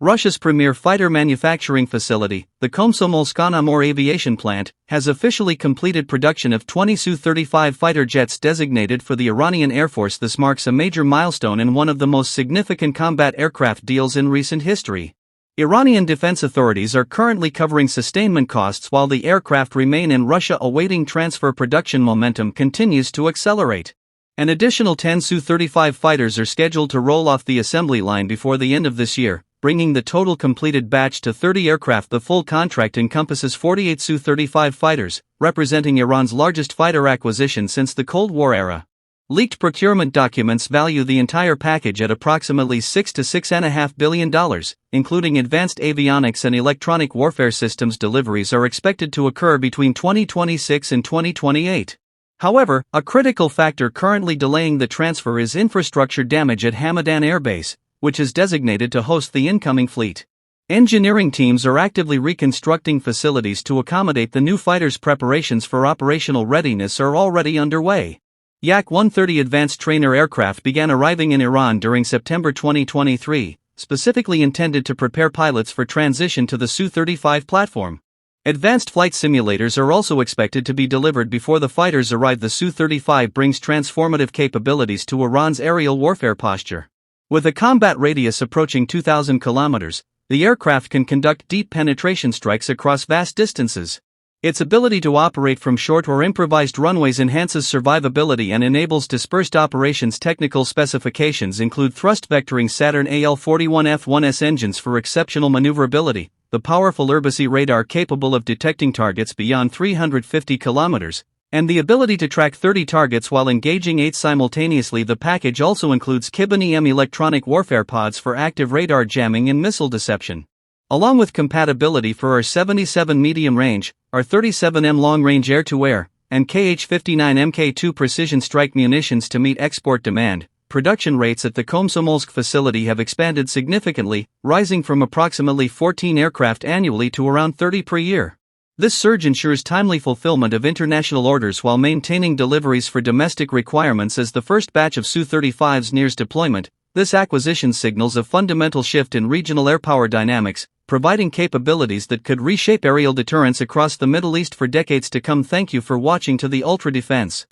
Russia's premier fighter manufacturing facility, the Komsomolsk-on-Amur aviation plant, has officially completed production of 20 Su-35 fighter jets designated for the Iranian Air Force. This marks a major milestone in one of the most significant combat aircraft deals in recent history. Iranian defense authorities are currently covering sustainment costs while the aircraft remain in Russia awaiting transfer. Production momentum continues to accelerate. An additional 10 Su-35 fighters are scheduled to roll off the assembly line before the end of this year, bringing the total completed batch to 30 aircraft. The full contract encompasses 48 Su-35 fighters, representing Iran's largest fighter acquisition since the Cold War era. Leaked procurement documents value the entire package at approximately $6 to $6.5 billion, including advanced avionics and electronic warfare systems. Deliveries are expected to occur between 2026 and 2028. However, a critical factor currently delaying the transfer is infrastructure damage at Hamadan Air Base, which is designated to host the incoming fleet. Engineering teams are actively reconstructing facilities to accommodate the new fighters. Preparations for operational readiness are already underway. Yak-130 advanced trainer aircraft began arriving in Iran during September 2023, specifically intended to prepare pilots for transition to the Su-35 platform. Advanced flight simulators are also expected to be delivered before the fighters arrive. The Su-35 brings transformative capabilities to Iran's aerial warfare posture. With a combat radius approaching 2,000 kilometers, the aircraft can conduct deep penetration strikes across vast distances. Its ability to operate from short or improvised runways enhances survivability and enables dispersed operations. Technical specifications include thrust vectoring Saturn AL-41F1S engines for exceptional maneuverability, the powerful Aerospace radar capable of detecting targets beyond 350 kilometers, and the ability to track 30 targets while engaging 8 simultaneously. The package also includes Kibin-EM electronic warfare pods for active radar jamming and missile deception, along with compatibility for R-77 medium-range, R-37M long-range air-to-air, and Kh-59 Mk2 precision strike munitions to meet export demand. Production rates at the Komsomolsk facility have expanded significantly, rising from approximately 14 aircraft annually to around 30 per year. This surge ensures timely fulfillment of international orders while maintaining deliveries for domestic requirements. As the first batch of Su-35s nears deployment, this acquisition signals a fundamental shift in regional air power dynamics, providing capabilities that could reshape aerial deterrence across the Middle East for decades to come. Thank you for watching To The Ultra Defense.